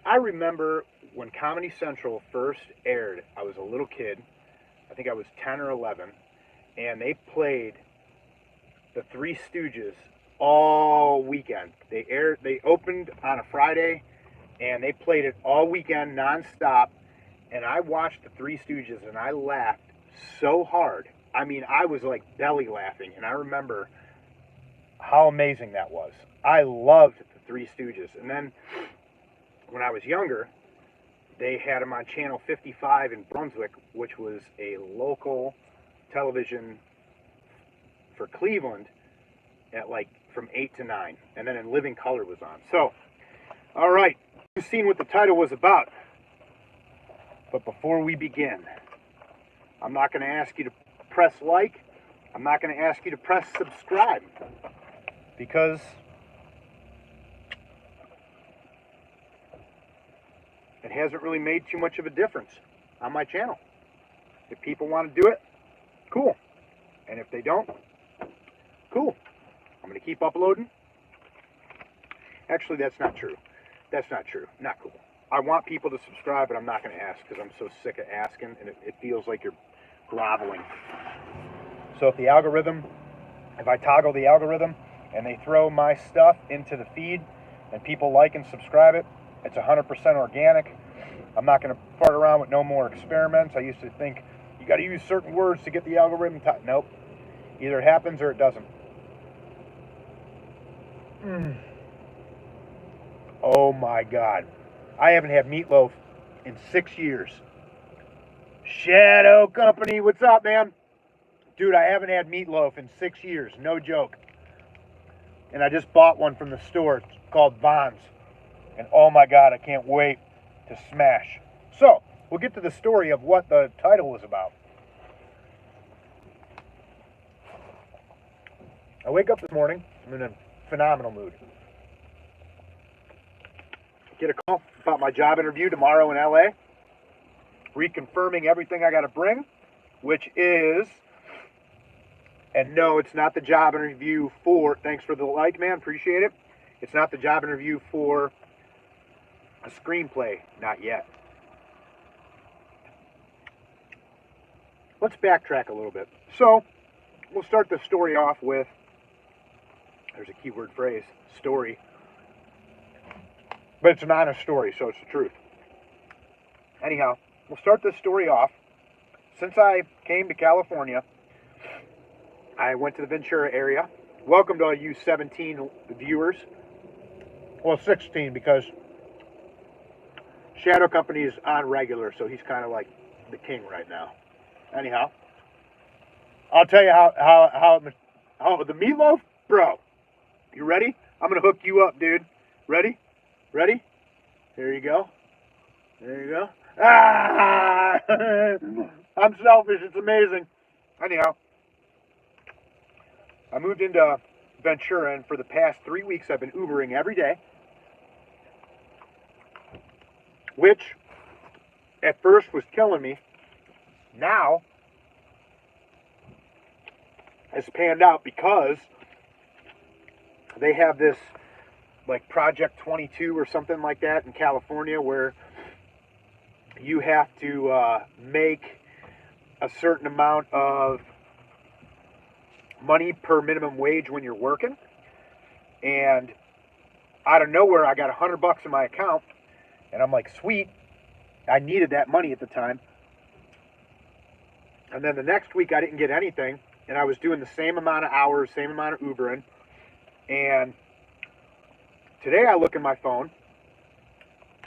I remember when Comedy Central first aired, I was a little kid. I think I was 10 or 11, and they played the Three Stooges all weekend. They opened on a Friday, and they played it all weekend nonstop. And I watched the Three Stooges, and I laughed so hard. I mean, I was like belly laughing, and I remember how amazing that was. I loved the Three Stooges. And then when I was younger, they had them on Channel 55 in Brunswick, which was a local television for Cleveland at like from 8 to 9. And then in Living Color was on. So, all right, you've seen what the title was about. But before we begin, I'm not going to ask you to press like. I'm not going to ask you to press subscribe. Because it hasn't really made too much of a difference on my channel. If people want to do it, cool. And if they don't, cool. I'm going to keep uploading. Actually, that's not true. That's not true. Not cool. I want people to subscribe, but I'm not going to ask because I'm so sick of asking, and it feels like you're groveling. So if I toggle the algorithm and they throw my stuff into the feed and people like and subscribe it, it's 100% organic. I'm not going to fart around with no more experiments. I used to think you got to use certain words to get the algorithm. Nope. Either it happens or it doesn't. Oh my God. I haven't had meatloaf in 6 years. Shadow Company, what's up, man? Dude, I haven't had meatloaf in 6 years. No joke. And I just bought one from the store. It's called Vons. And oh my God, I can't wait to smash. So, we'll get to the story of what the title was about. I wake up this morning. I'm in a phenomenal mood. Get a call about my job interview tomorrow in LA. Reconfirming everything I got to bring, which is, and no, it's not the job interview for, thanks for the like, man, appreciate it. It's not the job interview for a screenplay, not yet. Let's backtrack a little bit. So, we'll start the story off with, there's a keyword phrase, story. But it's an honest story, so it's the truth. Anyhow, we'll start this story off. Since I came to California, I went to the Ventura area. Welcome to all you 17 viewers. Well, 16 because Shadow Company is on regular, so he's kind of like the king right now. Anyhow, I'll tell you how the meatloaf, bro. You ready? I'm gonna hook you up, dude. Ready? Ready? There you go. There you go. Ah! I'm selfish. It's amazing. Anyhow, I moved into Ventura, and for the past 3 weeks, I've been Ubering every day, which at first was killing me. Now has panned out because they have this like Project 22 or something like that in California where you have to make a certain amount of money per minimum wage when you're working. And out of nowhere, I got $100 in my account, and I'm like, sweet. I needed that money at the time. And then the next week, I didn't get anything, and I was doing the same amount of hours, same amount of Ubering. And today, I look in my phone,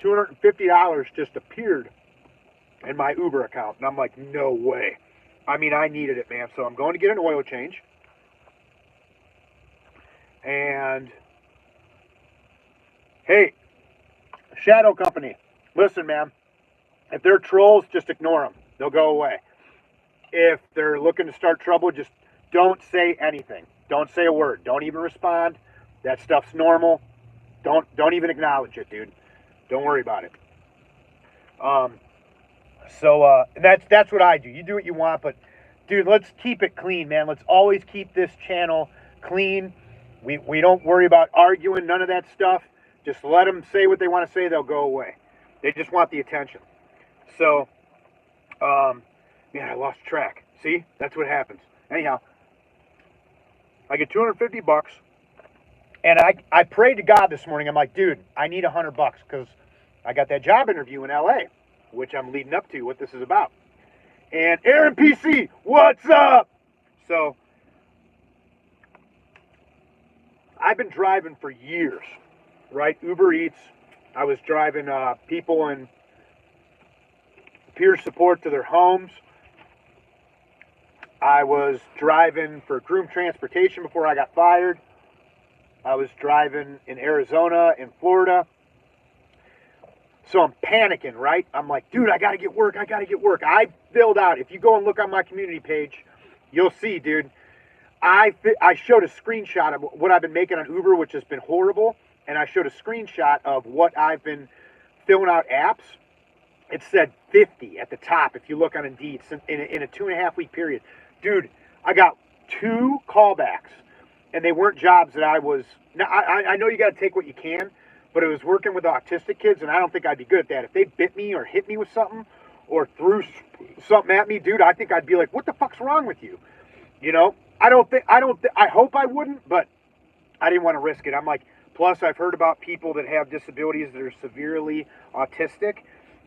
$250 just appeared in my Uber account, and I'm like, no way. I mean, I needed it, man. So I'm going to get an oil change. And hey, Shadow Company, listen, man. If they're trolls, just ignore them. They'll go away. If they're looking to start trouble, just don't say anything. Don't say a word. Don't even respond. That stuff's normal. Don't even acknowledge it, dude. Don't worry about it. So that's what I do. You do what you want, but dude, let's keep it clean, man. Let's always keep this channel clean. We don't worry about arguing, none of that stuff. Just let them say what they want to say, they'll go away. They just want the attention. So, man, I lost track. See, that's what happens. Anyhow, I get $250, and I prayed to God this morning. I'm like, dude, I need $100 because I got that job interview in LA, which I'm leading up to. What this is about. And Aaron PC, what's up? So, I've been driving for years, right? Uber Eats. I was driving people in peer support to their homes. I was driving for Groom Transportation before I got fired. I was driving in Arizona, in Florida. So I'm panicking, right? I'm like, dude, I got to get work. I filled out. If you go and look on my community page, you'll see, dude. I showed a screenshot of what I've been making on Uber, which has been horrible. And I showed a screenshot of what I've been filling out apps. It said 50 at the top if you look on Indeed in a 2.5 week period. Dude, I got 2 callbacks, and they weren't jobs that I was. Now, I know you got to take what you can, but it was working with autistic kids, and I don't think I'd be good at that. If they bit me or hit me with something or threw something at me, dude, I think I'd be like, what the fuck's wrong with you? You know, I hope I wouldn't, but I didn't want to risk it. I'm like, plus I've heard about people that have disabilities that are severely autistic.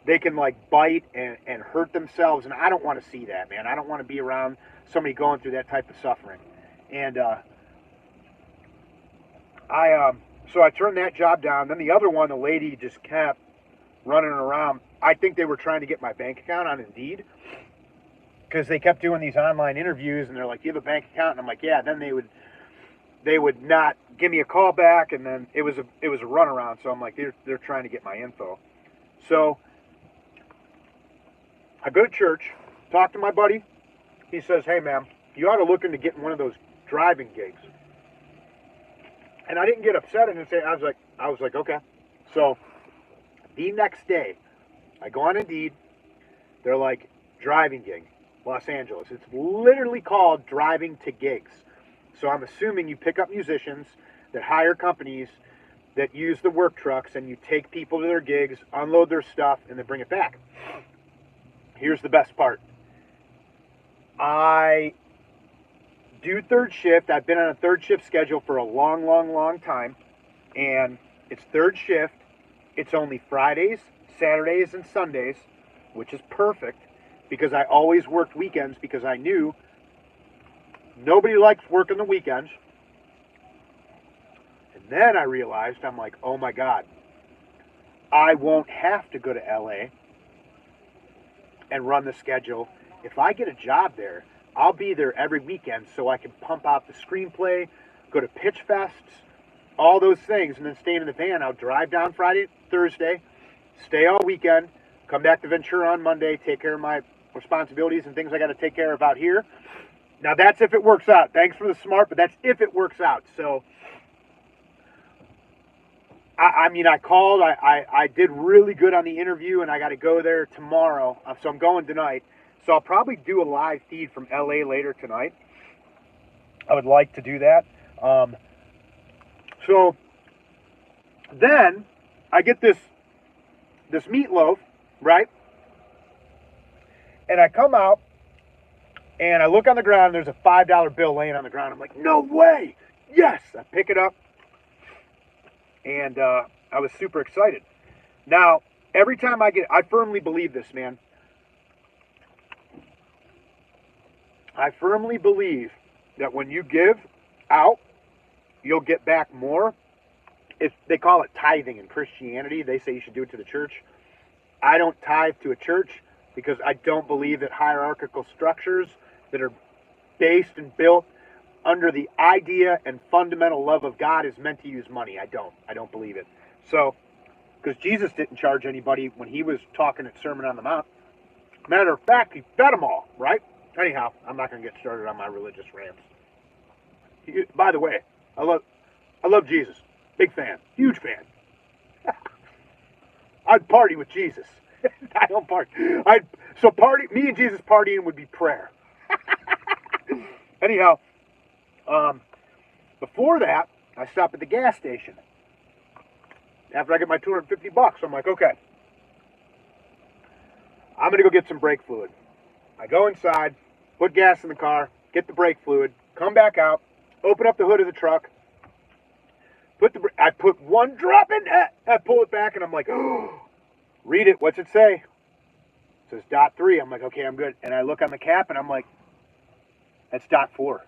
They can like bite and hurt themselves, and I don't want to see that, man. I don't want to be around somebody going through that type of suffering. And so I turned that job down. Then the other one, the lady just kept running around. I think they were trying to get my bank account on Indeed because they kept doing these online interviews, and they're like, "You have a bank account?" And I'm like, "Yeah." Then they would not give me a call back, and then it was a runaround. So I'm like, they're trying to get my info. So I go to church, talk to my buddy. He says, "Hey, man, you ought to look into getting one of those driving gigs." And I didn't get upset and say, I was like, okay. So the next day, I go on Indeed. They're like, driving gig, Los Angeles. It's literally called driving to gigs. So I'm assuming you pick up musicians that hire companies that use the work trucks, and you take people to their gigs, unload their stuff, and then bring it back. Here's the best part. I do third shift. I've been on a third shift schedule for a long time, and it's third shift. It's only Fridays, Saturdays, and Sundays, which is perfect because I always worked weekends because I knew nobody likes working the weekends. And then I realized, I'm like, oh my God, I won't have to go to LA and run the schedule. If I get a job there, I'll be there every weekend so I can pump out the screenplay, go to pitch fests, all those things, and then stay in the van. I'll drive down Friday, Thursday, stay all weekend, come back to Ventura on Monday, take care of my responsibilities and things I got to take care of out here. Now, that's if it works out. Thanks for the smart, but that's if it works out. So, I mean, I called. I did really good on the interview, and I got to go there tomorrow. So I'm going tonight. So I'll probably do a live feed from LA later tonight. I would like to do that. So then I get this meatloaf, right? And I come out and I look on the ground, and there's a $5 bill laying on the ground. I'm like, no way! Yes! I pick it up, and I was super excited. Now, every time I firmly believe this, man. I firmly believe that when you give out, you'll get back more. They call it tithing in Christianity. They say you should do it to the church. I don't tithe to a church because I don't believe that hierarchical structures that are based and built under the idea and fundamental love of God is meant to use money. I don't believe it. So, because Jesus didn't charge anybody when he was talking at Sermon on the Mount. Matter of fact, he fed them all, right? Anyhow, I'm not going to get started on my religious rants. By the way, I love Jesus. Big fan. Huge fan. I'd party with Jesus. I don't party. Me and Jesus partying would be prayer. Anyhow, before that, I stopped at the gas station. After I get my $250, I'm like, okay, I'm going to go get some brake fluid. I go inside, put gas in the car, get the brake fluid, come back out, open up the hood of the truck, I put one drop in that, I pull it back, and I'm like, oh, read it, what's it say? It says .3. I'm like, okay, I'm good. And I look on the cap, and I'm like, that's .4.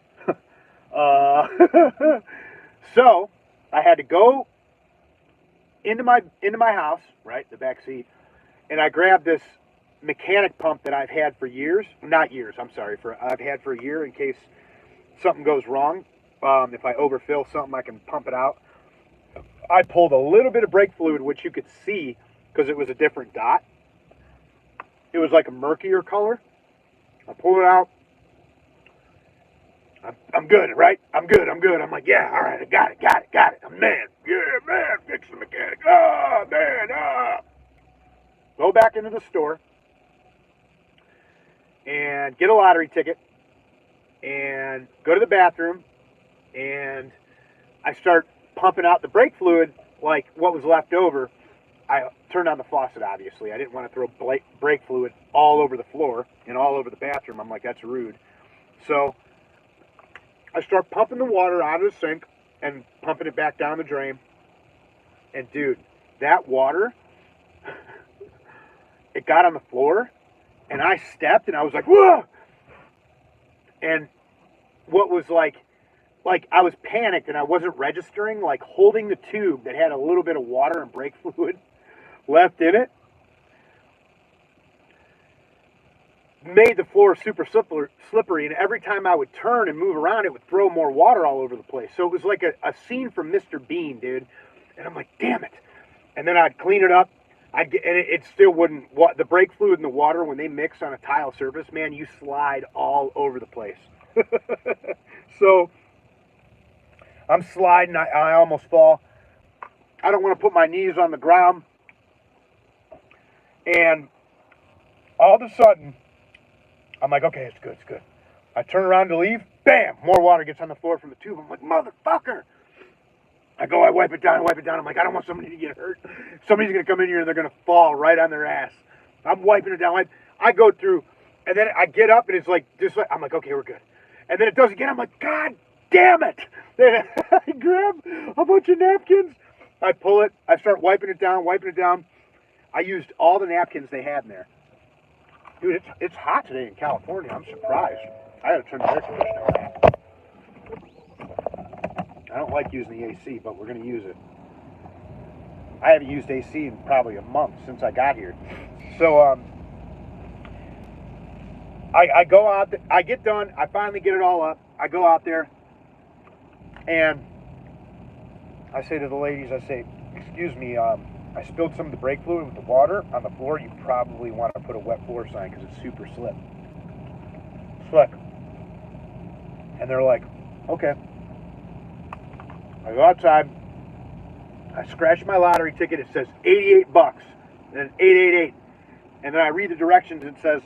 So I had to go into my house, right, the back seat, and I grabbed this mechanic pump that I've had for years. Not years, I'm sorry. I've had for a year in case something goes wrong. If I overfill something, I can pump it out. I pulled a little bit of brake fluid, which you could see because it was a different dot. It was like a murkier color. I pulled it out. I'm good, right? I'm good. I'm like, yeah, all right, I got it. I'm man. Yeah, man, fix the mechanic. Oh, man, Go back into the store and get a lottery ticket and go to the bathroom, and I start pumping out the brake fluid, like what was left over. I turned on the faucet, obviously. I didn't want to throw brake fluid all over the floor and all over the bathroom. I'm like, that's rude. So I start pumping the water out of the sink and pumping it back down the drain. And dude, that water, it got on the floor, and I stepped, and I was like, whoa! And what was like I was panicked, and I wasn't registering, like holding the tube that had a little bit of water and brake fluid left in it, made the floor super slippery, and every time I would turn and move around, it would throw more water all over the place. So it was like a scene from Mr. Bean, dude. And I'm like, damn it. And then I'd clean it up. And it still wouldn't. The brake fluid and the water, when they mix on a tile surface, man, you slide all over the place. So I'm sliding. I almost fall. I don't want to put my knees on the ground. And all of a sudden, I'm like, okay, it's good. I turn around to leave. Bam! More water gets on the floor from the tube. I'm like, motherfucker! I wipe it down. I'm like, I don't want somebody to get hurt. Somebody's going to come in here and they're going to fall right on their ass. I'm wiping it down. I go through, and then I get up, and it's like, I'm like, okay, we're good. And then it does again. I'm like, God damn it. Then I grab a bunch of napkins. I pull it. I start wiping it down. I used all the napkins they had in there. Dude, it's hot today in California. I'm surprised. I had to turn the air conditioner on. I don't like using the AC, but we're going to use it. I haven't used AC in probably a month since I got here. So, I go out, I get done, I finally get it all up. I go out there, and I say to the ladies, I say, excuse me, I spilled some of the brake fluid with the water on the floor. You probably want to put a wet floor sign because it's super slick. And they're like, okay. I go outside. I scratch my lottery ticket. It says $88, and then 888. And then I read the directions. And it says,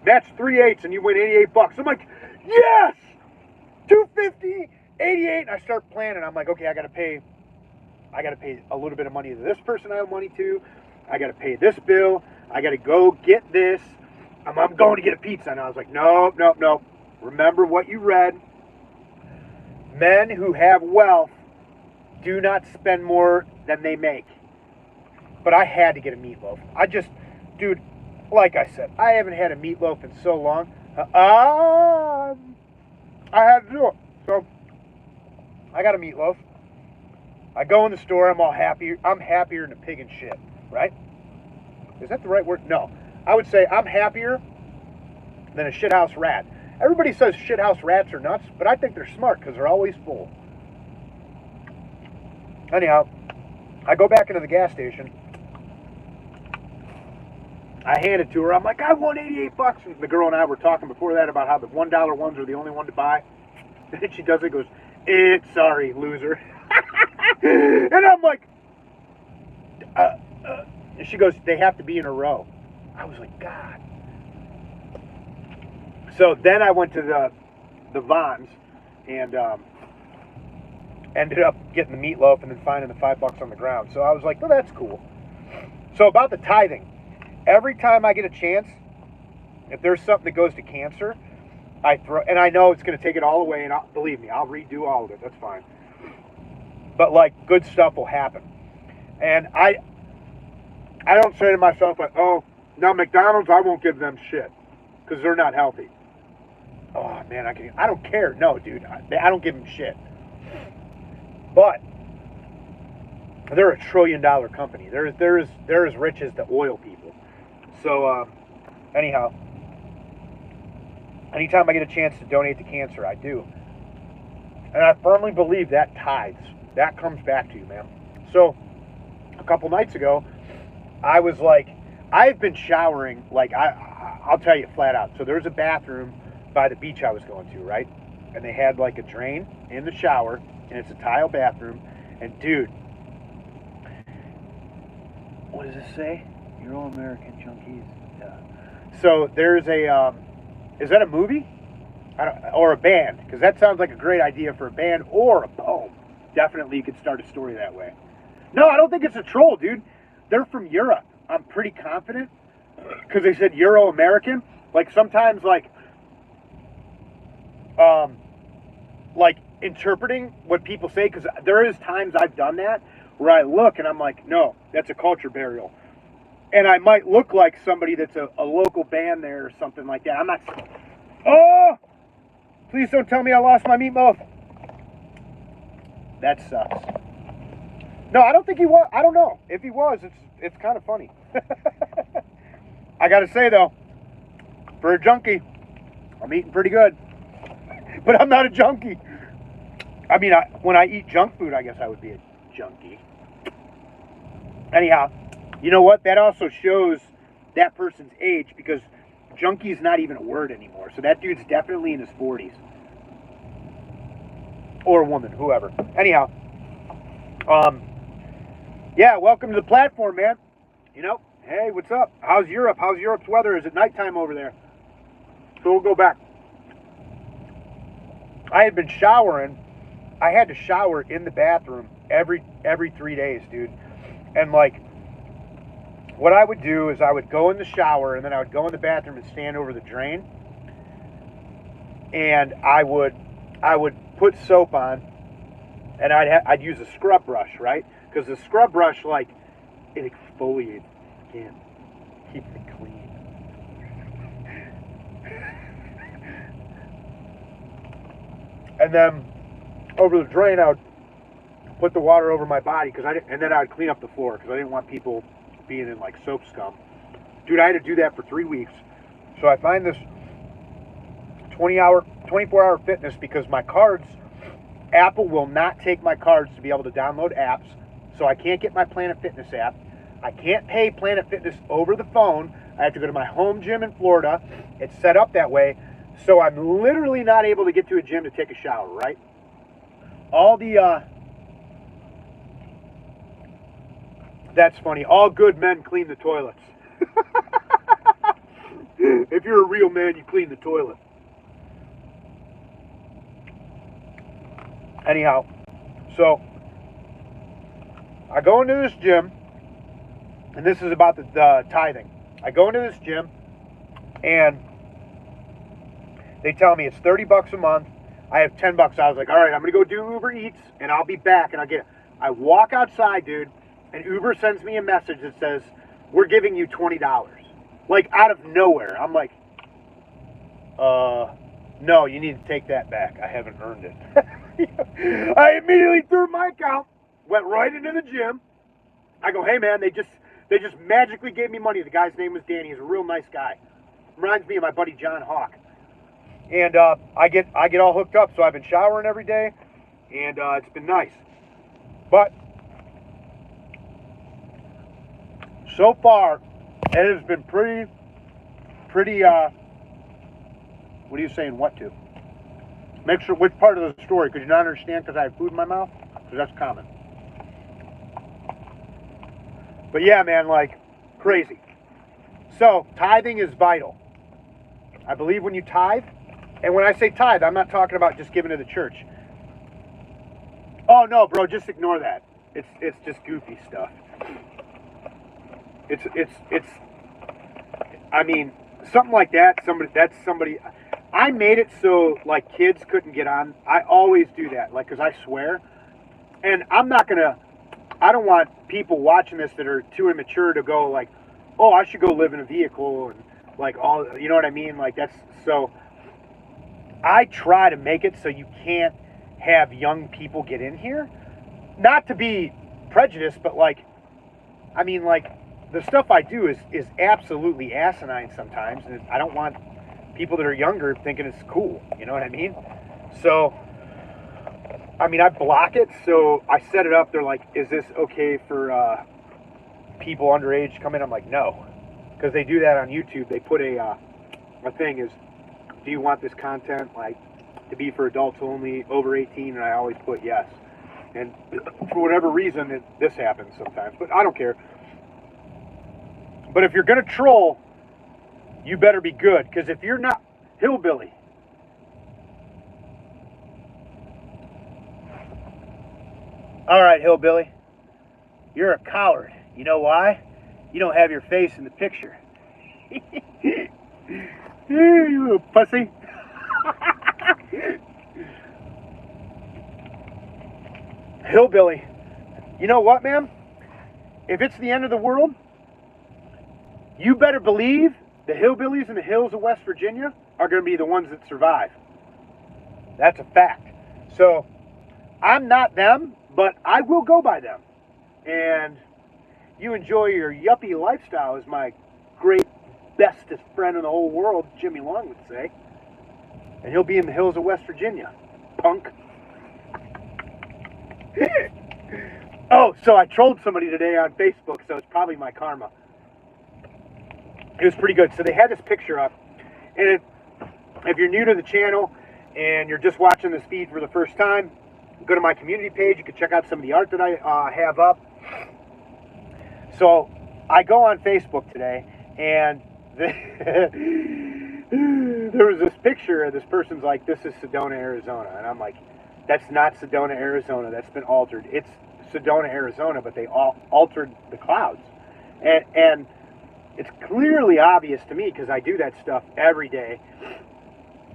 that's 3 8s, and you win $88. I'm like, yes! 250, 88. And I start planning. I'm like, okay, I got to pay a little bit of money to this person I owe money to. I got to pay this bill. I got to go get this. I'm going to get a pizza. And I was like, no. Remember what you read. Men who have wealth do not spend more than they make. But I had to get a meatloaf. Dude, like I said, I haven't had a meatloaf in so long. I had to do it. So I got a meatloaf. I go in the store, I'm all happy. I'm happier than a pig in shit, right? Is that the right word? No. I would say I'm happier than a shithouse rat. Everybody says shithouse rats are nuts, but I think they're smart because they're always full. Anyhow, I go back into the gas station. I hand it to her. I'm like, I won $88. And the girl and I were talking before that about how the $1 ones are the only one to buy. And she does it, goes, sorry, loser. And I'm like, and she goes, they have to be in a row. I was like, God. So then I went to the Vons and ended up getting the meatloaf and then finding the $5 on the ground. So I was like, well, that's cool. So about the tithing, every time I get a chance, if there's something that goes to cancer, I throw, and I know it's going to take it all away, and believe me, I'll redo all of it. That's fine. But like, good stuff will happen. And I don't say to myself like, oh, now McDonald's, I won't give them shit because they're not healthy. Oh man, I don't care. No, dude, I don't give them shit. But they're a $1 trillion company. They're as rich as the oil people. So anyhow, anytime I get a chance to donate to cancer, I do. And I firmly believe that tithes. That comes back to you, man. So a couple nights ago, I was like, I've been showering, like, I'll tell you flat out. So there's a bathroom by the beach I was going to, right? And they had like a drain in the shower, and it's a tile bathroom. And dude, what does it say? You're all American junkies. Yeah. So there's a, is that a movie? Or a band? Because that sounds like a great idea for a band or a poem. Definitely you could start a story that way. No, I don't think it's a troll, dude. They're from Europe. I'm pretty confident. Because they said Euro-American. Like sometimes like interpreting what people say, because there is times I've done that where I look and I'm like, no, that's a culture burial. And I might look like somebody that's a local band there or something like that. I'm not... Oh! Please don't tell me I lost my meatloaf. That sucks. No, I don't think he was. I don't know. If he was, it's kind of funny. I gotta say though, for a junkie, I'm eating pretty good. But I'm not a junkie. I mean, when I eat junk food, I guess I would be a junkie. Anyhow, you know what? That also shows that person's age, because junkie is not even a word anymore. So that dude's definitely in his 40s. Or a woman, whoever. Anyhow, yeah, welcome to the platform, man. You know, hey, what's up? How's Europe? How's Europe's weather? Is it nighttime over there? So we'll go back. I had been showering. I had to shower in the bathroom every 3 days, dude. And like, what I would do is I would go in the shower and then I would go in the bathroom and stand over the drain. And I would put soap on, and I'd use a scrub brush, right? Because the scrub brush, like, it exfoliates the skin, keeps it clean. And then over the drain, I would put the water over my body, and then I would clean up the floor because I didn't want people being in like soap scum. Dude, I had to do that for 3 weeks. So I find this 24-hour fitness, because my cards, Apple will not take my cards to be able to download apps. So I can't get my Planet Fitness app. I can't pay Planet Fitness over the phone. I have to go to my home gym in Florida. It's set up that way. So I'm literally not able to get to a gym to take a shower, right? All the, that's funny. All good men clean the toilets. If you're a real man, you clean the toilet. Anyhow, so I go into this gym, and this is about the tithing. I go into this gym, and they tell me it's $30 a month. I have $10. I was like, all right, I'm gonna go do Uber Eats, and I'll be back, and I'll get it. I walk outside, dude, and Uber sends me a message that says, we're giving you $20. Like, out of nowhere. I'm like, no, you need to take that back. I haven't earned it. I immediately threw my account, went right into the gym. I go, hey man, they just magically gave me money. The guy's name was Danny. He's a real nice guy. Reminds me of my buddy John Hawk. And I get all hooked up. So I've been showering every day, and it's been nice. But so far, it has been pretty. What are you saying? What to? Make sure which part of the story. Could you not understand because I have food in my mouth? Because that's common. But yeah, man, like crazy. So tithing is vital. I believe when you tithe, and when I say tithe, I'm not talking about just giving to the church. Oh no, bro, just ignore that. It's just goofy stuff. It's I mean, something like that. Somebody. I made it so like kids couldn't get on. I always do that, like, because I swear, and I'm not gonna. I don't want people watching this that are too immature to go like, oh, I should go live in a vehicle and like all. You know what I mean? Like that's so. I try to make it so you can't have young people get in here. Not to be prejudiced, but like, I mean, like the stuff I do is absolutely asinine sometimes, and I don't want people that are younger thinking it's cool. You know what I mean? So, I mean, I block it. So I set it up. They're like, "Is this okay for people underage to come in?" I'm like, "No," because they do that on YouTube. They put a thing is, "Do you want this content like to be for adults only over 18?" And I always put yes. And for whatever reason, this happens sometimes, but I don't care. But if you're going to troll, you better be good. Because if you're not hillbilly, all right, hillbilly, you're a coward. You know why? You don't have your face in the picture. You little pussy. Hillbilly. You know what, man? If it's the end of the world, you better believe the hillbillies in the hills of West Virginia are going to be the ones that survive. That's a fact. So, I'm not them, but I will go by them. And you enjoy your yuppie lifestyle, as my great bestest friend in the whole world, Jimmy Long, would say. And he'll be in the hills of West Virginia, punk. Oh, so I trolled somebody today on Facebook, so it's probably my karma. It was pretty good. So they had this picture up, and if you're new to the channel and you're just watching this feed for the first time, go to my community page. You can check out some of the art that I have up. So I go on Facebook today, and there was this picture, and this person's like, "This is Sedona, Arizona," and I'm like, "That's not Sedona, Arizona. That's been altered. It's Sedona, Arizona, but they all altered the clouds," and it's clearly obvious to me because I do that stuff every day.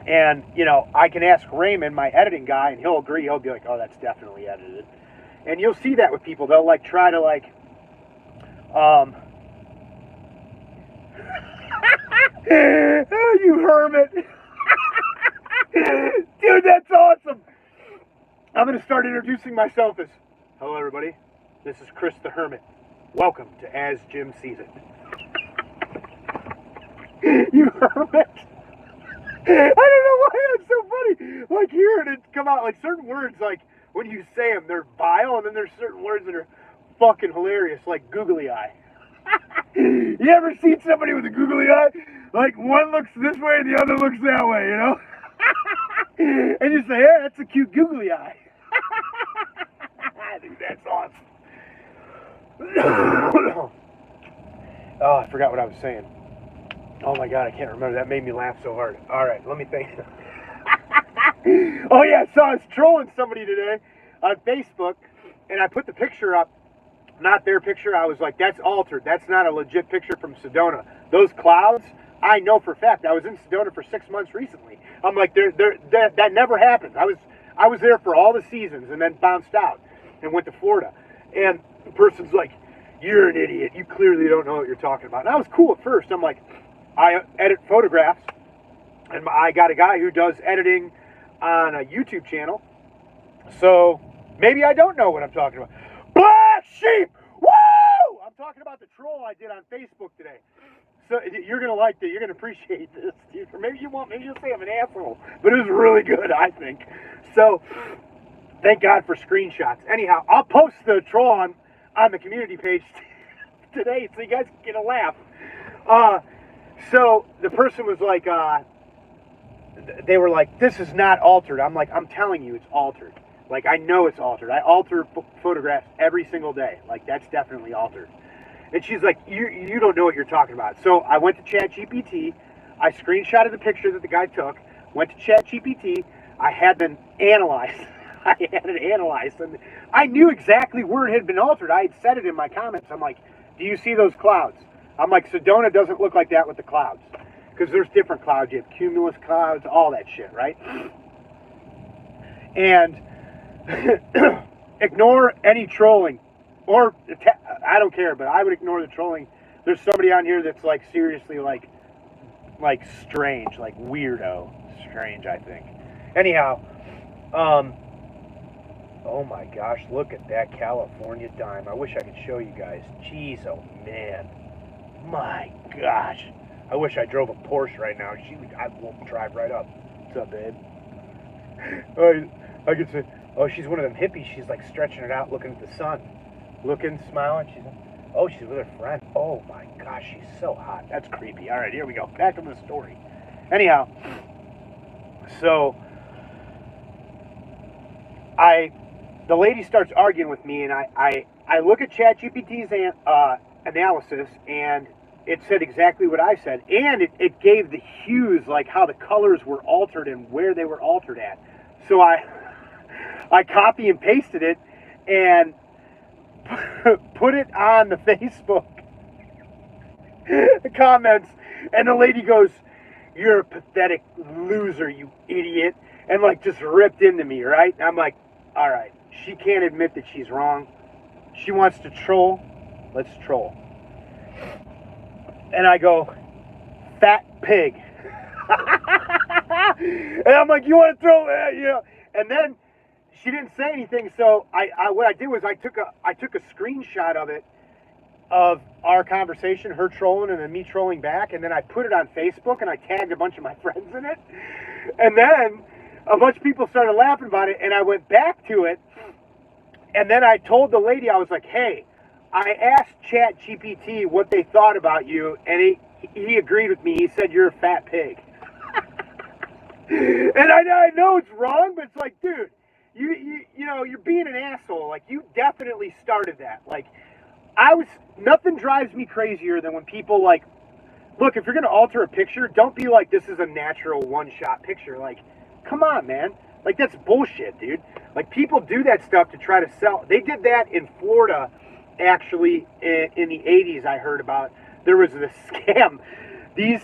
And, you know, I can ask Raymond, my editing guy, and he'll agree. He'll be like, "Oh, that's definitely edited." And you'll see that with people. They'll, like, try to, like, you hermit. Dude, that's awesome. I'm going to start introducing myself as, "Hello, everybody. This is Chris the Hermit. Welcome to As Jim Sees It." You hermit. I don't know why that's so funny. Like hearing it come out, like certain words, like when you say them, they're vile, and then there's certain words that are fucking hilarious, like googly eye. You ever seen somebody with a googly eye? Like one looks this way and the other looks that way, you know? And you say, "Yeah, that's a cute googly eye." Dude, that's awesome. Oh, I forgot what I was saying. Oh my God, I can't remember. That made me laugh so hard. All right, let me think. Oh yeah, so I was trolling somebody today on Facebook, and I put the picture up, not their picture. I was like, "That's altered. That's not a legit picture from Sedona. Those clouds, I know for a fact. I was in Sedona for 6 months recently. I'm like, that never happened. I was there for all the seasons and then bounced out and went to Florida." And the person's like, "You're an idiot. You clearly don't know what you're talking about." And I was cool at first. I'm like, I edit photographs, and I got a guy who does editing on a YouTube channel, so maybe I don't know what I'm talking about. Black sheep! Woo! I'm talking about the troll I did on Facebook today. So you're going to like that. You're going to appreciate this. Or maybe you won't. Maybe you'll say I'm an asshole. But it was really good, I think. So thank God for screenshots. Anyhow, I'll post the troll on the community page today so you guys can get a laugh. So the person was like, they were like, "This is not altered." I'm like, "I'm telling you it's altered. Like, I know it's altered. I alter photographs every single day. Like, that's definitely altered." And she's like, you don't know what you're talking about." So I went to ChatGPT. I screenshotted the picture that the guy took, went to ChatGPT. I had them analyzed. I had it analyzed. And I knew exactly where it had been altered. I had said it in my comments. I'm like, "Do you see those clouds?" I'm like, Sedona doesn't look like that with the clouds. Because there's different clouds. You have cumulus clouds, all that shit, right? And ignore any trolling. Or, I don't care, but I would ignore the trolling. There's somebody on here that's like seriously like strange, like weirdo strange, I think. Anyhow, oh my gosh, look at that California dime. I wish I could show you guys. Jeez, oh man. My gosh. I wish I drove a Porsche right now. I won't drive right up. What's up, babe? I could say, oh, she's one of them hippies. She's like stretching it out, looking at the sun. Looking, smiling. She's with her friend. Oh my gosh, she's so hot. That's creepy. All right, here we go. Back to the story. Anyhow, so the lady starts arguing with me, and I look at ChatGPT's analysis, and it said exactly what I said, and it gave the hues, like how the colors were altered and where they were altered at. So I copy and pasted it and put it on the Facebook comments, and the lady goes, "You're a pathetic loser, you idiot," and like just ripped into me, right? And I'm like, all right, she can't admit that she's wrong. She wants to troll. Let's troll. And I go, "Fat pig." And I'm like, "You want to throw it?" You know? And then she didn't say anything. So what I did was I took a screenshot of it, of our conversation, her trolling and then me trolling back, and then I put it on Facebook and I tagged a bunch of my friends in it. And then a bunch of people started laughing about it, and I went back to it, and then I told the lady, I was like, "Hey, I asked ChatGPT what they thought about you, and he agreed with me. He said you're a fat pig." And I know it's wrong, but it's like, dude, you know, you're being an asshole. Like, you definitely started that. Like, nothing drives me crazier than when people, like, look, if you're going to alter a picture, don't be like, this is a natural one-shot picture. Like, come on, man. Like, that's bullshit, dude. Like, people do that stuff to try to sell. They did that in Florida, actually, in the 80s, I heard about. There was this scam. These